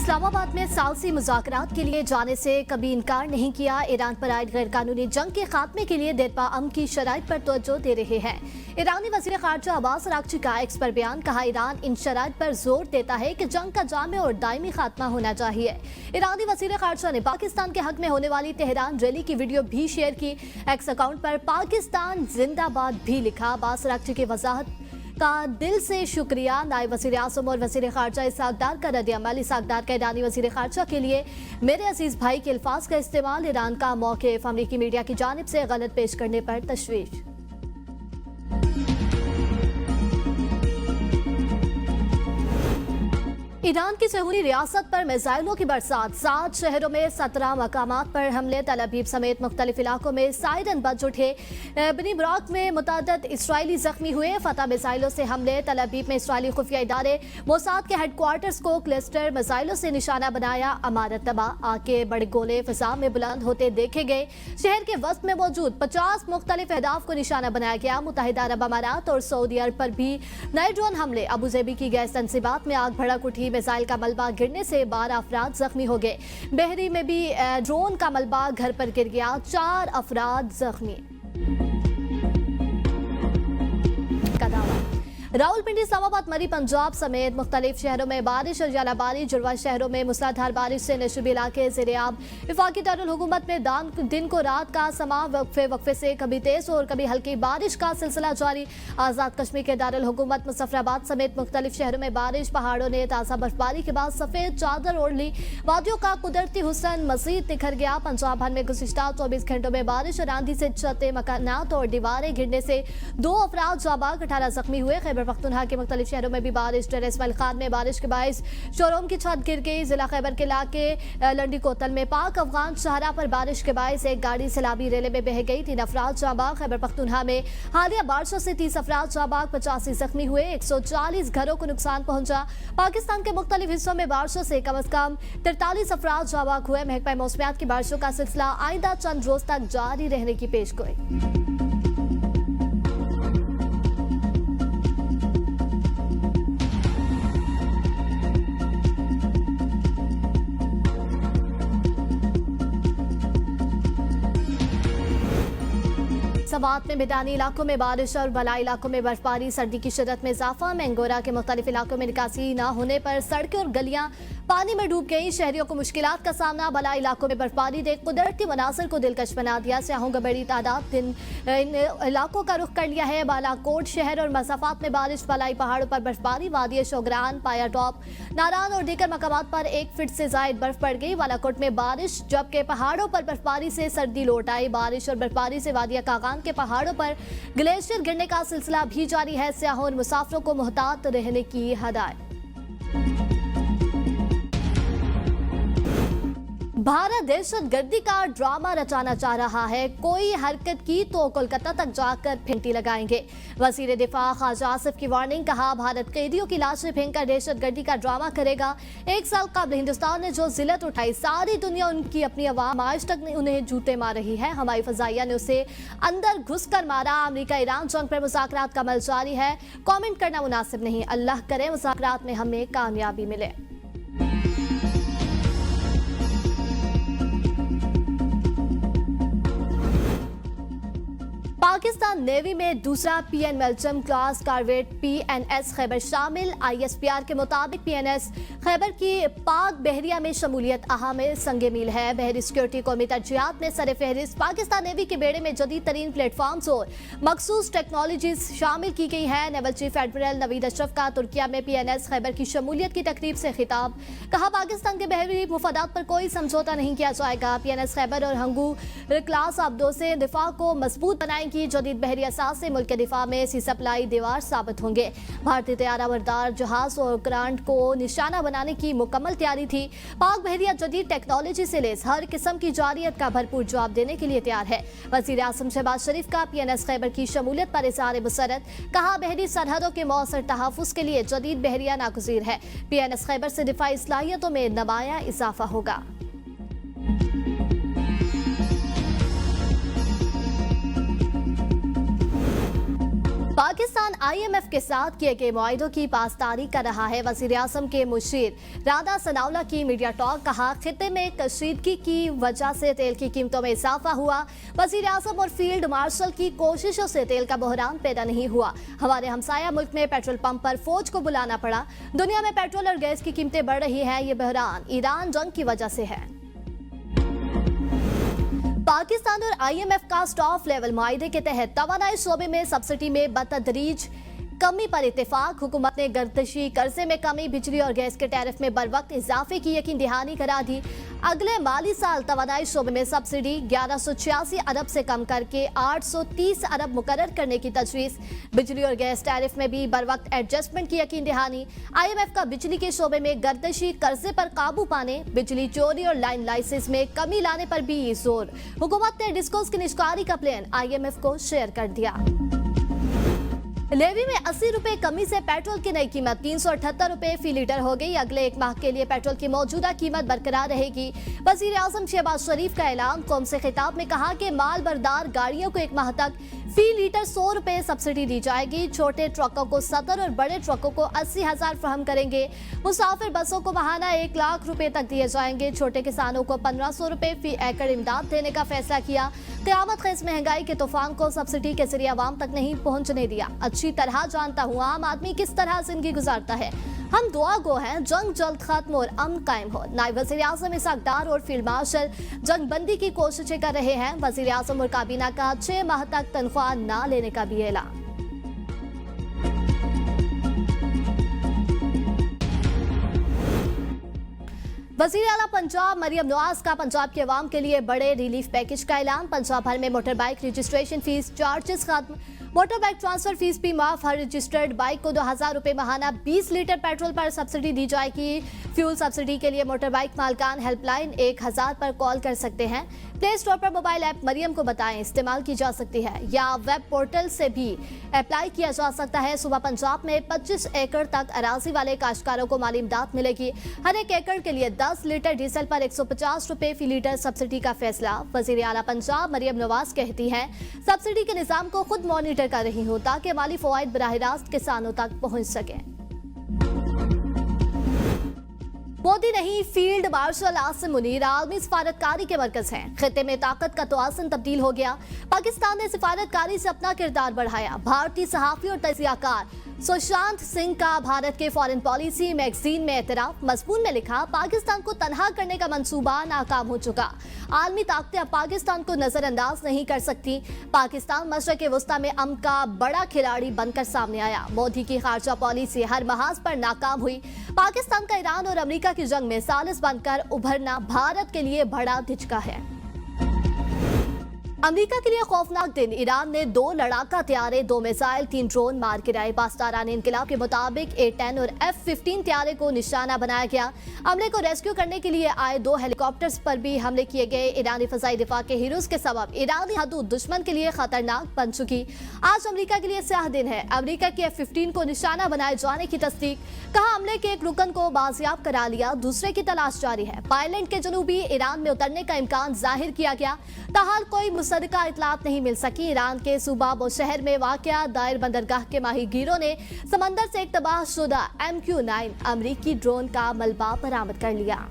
इस्लामाबाद में सालसी मुज़ाकरात के लिए जाने से कभी इनकार नहीं किया। ईरान पर आयद गैर कानूनी जंग के खात्मे के लिए देरपा अमन की शराइत पर तवज्जो दे रहे हैं। ईरानी वज़ीर ख़ारजा अब्बास अराग़ची का एक्स पर बयान, कहा ईरान इन शराइत पर जोर देता है कि जंग का जामे और दायमी खात्मा होना चाहिए। ईरानी वज़ीर ख़ारजा ने पाकिस्तान के हक में होने वाली तेहरान रैली की वीडियो भी शेयर की। एक्स अकाउंट पर पाकिस्तान जिंदाबाद भी लिखा। अब्बास अराग़ची की वजाहत का दिल से शुक्रिया। नायब वज़ीर आज़म और वज़ीर ख़ारजा इसहाक़ डार का रद्द-ए-अमल। इसहाक़ डार का ईरानी वज़ीर ख़ारजा के लिए मेरे अजीज़ भाई के अल्फाज का इस्तेमाल, ईरान का मौक़िफ़ अमरीकी मीडिया की जानिब से गलत पेश करने पर तशवीश। ईरान की सहूनी रियासत पर मिसाइलों की बरसात, 7 शहरों में 17 मकामात पर हमले, तल अबीब समेत मुख्तलिफ इलाकों में सायरन बज उठे। बनी ब्राक में मुतअद्दिद इसराइली जख्मी हुए। फतह मिसाइलों से हमले, तल अबीब में इसराइली खुफिया इदारे मोसाद के हेडक्वार्टर्स को क्लस्टर मिसाइलों से निशाना बनाया। अमारत तबाह, आग के बड़े गोले फिजा में बुलंद होते देखे गए। शहर के वस्त में मौजूद 50 मुख्तलिफ अहदाफ को निशाना बनाया गया। मुत्तहिदा अरब अमारात और सऊदी अरब पर भी नए ड्रोन हमले। अबूज़ेबी की गैस तंसीबात में आग भड़क उठी। मिसाइल का मलबा गिरने से 12 अफराद जख्मी हो गए। बहरी में भी ड्रोन का मलबा घर पर गिर गया, 4 अफराद जख्मी। रावलपिंडी, इस्लामाबाद, मरी, पंजाब समेत मुख्तलिफ शहरों में बारिश और जलाबारी। जुड़वा शहरों में मूसलाधार बारिश से नशबी इलाके ज़ेर-ए-आब। वफाकी दारुल हुकूमत में दिन को रात का समा वक्फे से कभी तेज और कभी हल्की बारिश का सिलसिला जारी। आज़ाद कश्मीर के दारुल हुकूमत मुज़फ्फराबाद समेत मुख्तलिफ शहरों में बारिश। पहाड़ों ने ताज़ा बर्फबारी के बाद सफ़ेद चादर ओढ़ ली। वादियों का कुदरती हुस्न मज़ीद निखर गया। पंजाब भर में गुज़िश्ता 24 घंटों में बारिश और आंधी से छतें, मकानात और दीवारें गिरने से 2 अफराद जाबाग, 18 जख्मी हुए। खैबर पख्तूनख्वा के मुख्तलिफ शहरों में भी बारिश। डेरा इस्माइल खान में बारिश के बायस शोरूम की छत गिर गई। जिला खैबर के इलाके लंडी कोतल में पाक अफगान शाहरा पर बारिश के बायस एक गाड़ी सैलाबी रेले में बह गई, 3 अफराद जाबाग। खैबर पख्तूनख्वा में हालिया बारिशों से 30 अफराद जाबाग, 85 जख्मी हुए। 140 घरों को नुकसान पहुंचा। पाकिस्तान के मुख्तलिफ हिस्सों में बारिशों से कम अज कम 43 अफराद जाबाग हुए। महकमा मौसमियात की बारिशों का सिलसिला आइंदा चंद रोज तक जारी रहने की पेशगोई। सवात में मैदानी इलाकों में बारिश और बलाई इलाकों में बर्फबारी। सर्दी की शिद्दत में इजाफा। मैंगोरा के मुख्तलिफ इलाकों में निकासी न होने पर सड़कें और गलियां पानी में डूब गई। शहरियों को मुश्किलात का सामना। बलाई इलाकों में बर्फबारी ने कुदरती मनासिर को दिलकश बना दिया। सियाहों का बड़ी तादाद इन इलाकों का रुख कर लिया है। बालाकोट शहर और मसाफात में बारिश। बलाई पहाड़ों पर बर्फबारी। वादी शोगरान, पाया टॉप, नारान और दीगर मकामात पर 1 फीट से जायद बर्फ पड़ गई। बालाकोट में बारिश, जबकि पहाड़ों पर बर्फबारी से सर्दी लौट आई। बारिश और बर्फबारी से वादिया कागान के पहाड़ों पर ग्लेशियर गिरने का सिलसिला भी जारी है। सियाहों और मुसाफिरों को मुहतात रहने की हदायत। भारत दहशतगर्दी का ड्रामा रचाना चाह रहा है। कोई हरकत की तो कोलकाता तक जाकर फेंटी लगाएंगे। वजीर दिफा ख्वाजा आसिफ की वार्निंग, कहा भारत कैदियों की लाशें फेंककर दहशतगर्दी का ड्रामा करेगा। 1 साल कबल हिंदुस्तान ने जो जिल्लत उठाई, सारी दुनिया उनकी अपनी अवाम आज तक उन्हें जूते मार रही है। हमारी फजाइया ने उसे अंदर घुस कर मारा। अमरीका ईरान जंग पर मुज़ाकरात का अमल जारी है। कॉमेंट करना मुनासिब नहीं। अल्लाह करे मुज़ाकरात में हमें कामयाबी मिले। पाकिस्तान नेवी में दूसरा PN मेल्चम क्लास कार्वेट PNS खैबर शामिल। ISPR के मुताबिक PNS खैबर की पाक बहरिया में शमूलियत अहम संगे मील है। बहरी सिक्योरिटी कौमी तरजीहात में सर फहरिस्त पाकिस्तान नेवी के बेड़े में जदीद तरीन प्लेटफॉर्म्स और मखसूस टेक्नोलॉजीज शामिल की गई है। Naval chief admiral Naveed Ashraf का तुर्किया में PNS खैबर की शमूलियत की तकरीब से खिताब, कहा पाकिस्तान के बहरी मुफादात पर कोई समझौता नहीं किया जाएगा। PNS खैबर और हंगू क्लास अब्दों से दिफा को मजबूत बनाएंगी। जदीद बहरी असास से मुल्क के दिफा में सी सप्लाई दीवार साबित होंगे। भारतीय तैयारा बरदार जहाज और ग्रांट को निशाना बनाने की मुकम्मल तैयारी थी। पाक बहरिया जदीद टेक्नोलॉजी से लेस हर किस्म की जारियत का भरपूर जवाब देने के लिए तैयार है। वज़ीर आज़म शहबाज शरीफ का PNS खैबर की शमूलियत पर इज़हार मुसरत, कहा बहरी सरहदों के मौसर तहफ़्फ़ुज़ के लिए जदीद बहरिया नागुज़ीर है। PNS खैबर से दिफाई सलाहियतों में नमाया इजाफा होगा। पाकिस्तान आईएमएफ के साथ किए गए मुआहिदों की पासदारी कर रहा है। वज़ीर-ए-आज़म के मुशीर राना सनाउल्लाह की मीडिया टॉक, कहा खित्ते में कशीदगी की वजह से तेल की कीमतों में इजाफा हुआ। वज़ीर-ए-आज़म और फील्ड मार्शल की कोशिशों से तेल का बहरान पैदा नहीं हुआ। हमारे हमसाया मुल्क में पेट्रोल पंप पर फौज को बुलाना पड़ा। दुनिया में पेट्रोल और गैस की कीमतें बढ़ रही है। ये बहरान ईरान जंग की वजह से है। पाकिस्तान और आईएमएफ का स्टॉप लेवल मुआहिदे के तहत तवानाई शोबे में सब्सिडी में बतदरीज कमी पर इत्तेफाक। हुकूमत ने गर्दिशी कर्जे में कमी, बिजली और गैस के टैरिफ में बर वक्त इजाफे की यकीन दहानी करा दी। अगले माली साल तवानाई शोबे में सब्सिडी 1186 अरब से कम करके 830 अरब मुकर्रर करने की तजवीज़। बिजली और गैस टैरिफ में भी बर वक्त एडजस्टमेंट की यकीन दहानी। आईएमएफ का बिजली के शोबे में गर्दिशी कर्जे पर काबू पाने, बिजली चोरी और लाइन लाइसेंस में कमी लाने पर भी जोर। हुकूमत ने डिस्कोस की निष्कारी का प्लान आईएमएफ को शेयर कर दिया। लेवी में 80 रुपए कमी से पेट्रोल की नई कीमत 378 रुपए फी लीटर हो गई। अगले एक माह के लिए पेट्रोल की मौजूदा कीमत बरकरार रहेगी। वज़ीर-ए-आज़म शहबाज शरीफ का ऐलान। कौम से खिताब में कहा कि माल बरदार गाड़ियों को एक माह तक फी लीटर 100 रुपए सब्सिडी दी जाएगी। छोटे ट्रकों को 70 और बड़े ट्रकों को 80,000 फराहम करेंगे। मुसाफिर बसों को माहाना 1 लाख रुपए तक दिए जाएंगे। छोटे किसानों को 1500 रुपए फी एकड़ इमदाद देने का फैसला किया। क़यामत ख़ेज़ महंगाई के तूफान को सब्सिडी के जरिए आवाम तक नहीं पहुंचने दिया। अच्छी तरह जानता हूँ आम आदमी किस तरह जिंदगी गुजारता है। हम दुआ गो हैं जंग जल्द खत्म और अमन कायम हो। नायब वज़ीर-ए-आज़म इसाक डार और फील्ड मार्शल जंग बंदी की कोशिशें कर रहे हैं। वज़ीर-ए-आज़म और काबीना का 6 माह तक तनख्वाह न लेने का भी ऐलान। वज़ीर आला पंजाब मरियम नवाज का पंजाब के अवाम के लिए बड़े रिलीफ पैकेज का ऐलान। पंजाब भर में motor bike registration fees charges खत्म, मोटर बाइक ट्रांसफर फीस भी माफ। हर रजिस्टर्ड बाइक को 2000 रुपए माहाना 20 लीटर पेट्रोल पर सब्सिडी दी जाएगी। फ्यूल सब्सिडी के लिए मोटर बाइक मालकान हेल्पलाइन 1000 पर कॉल कर सकते हैं। प्ले स्टोर पर मोबाइल ऐप मरियम को बताएं इस्तेमाल की जा सकती है या वेब पोर्टल से भी अप्लाई किया जा सकता है। सुबह पंजाब में 25 एकड़ तक अराजी वाले काश्तकारों को माली इमदाद मिलेगी। हर एक एकड़ के लिए 10 लीटर डीजल पर 150 रुपए फी लीटर सब्सिडी का फैसला। वज़ीर आला पंजाब मरियम नवाज कहती हैं सब्सिडी के निजाम को खुद मॉनिटर कर रही हूँ ताकि माली फवाइद बराह रास्त किसानों तक पहुँच सके। मोदी नहीं, फील्ड मार्शल आसिम मुनीर आलमी सिफारतकारी के मरकज हैं। खित्ते में ताकत का तवाज़ुन तब्दील हो गया। पाकिस्तान ने सिफारतकारी से अपना किरदार बढ़ाया। भारतीय सहाफ़ी और तजियाकार सुशांत सिंह का भारत के फॉरेन पॉलिसी मैगजीन में एतराफ। मज़मून में लिखा पाकिस्तान को तनहा करने का मंसूबा नाकाम हो चुका। आलमी ताकतें अब पाकिस्तान को नजरअंदाज नहीं कर सकती। पाकिस्तान मशरक़ वस्ता में अमन का बड़ा खिलाड़ी बनकर सामने आया। मोदी की खारजा पॉलिसी हर महाज पर नाकाम हुई। पाकिस्तान का ईरान और अमेरिका की जंग में सालिस बनकर उभरना भारत के लिए बड़ा धचका है। अमेरिका के लिए खौफनाक दिन। ईरान ने 2 लड़ाका तैयारे, 2 मिसाइल, 3 ड्रोन मार गिराए। पासदारान इनकलाब के मुताबिक A-10 और F-15 तैयारे को निशाना बनाया गया। अमले को रेस्क्यू करने के लिए आए 2 हेलीकॉप्टर्स पर भी हमले किए गए। ईरानी फजाई दिफा के हीरोज के सबब ईरानी हदूद दुश्मन के लिए खतरनाक बन चुकी। आज अमेरिका के लिए स्याह दिन है। अमेरिका के F-15 को निशाना बनाए जाने की तस्दीक। कहा हमले के एक रुकन को बाजियाब करा लिया, दूसरे की तलाश जारी है। पायलैंड के जनूबी ईरान में उतरने का इम्कान जाहिर किया गया। ताहाल कोई मुसद्दका इतलात नहीं मिल सकी। ईरान के सूबा बो शहर में वाक़या दायर बंदरगाह के माहीगीरों ने समंदर से एक तबाहशुदा MQ-9 अमरीकी ड्रोन का मलबा बरामद कर लिया।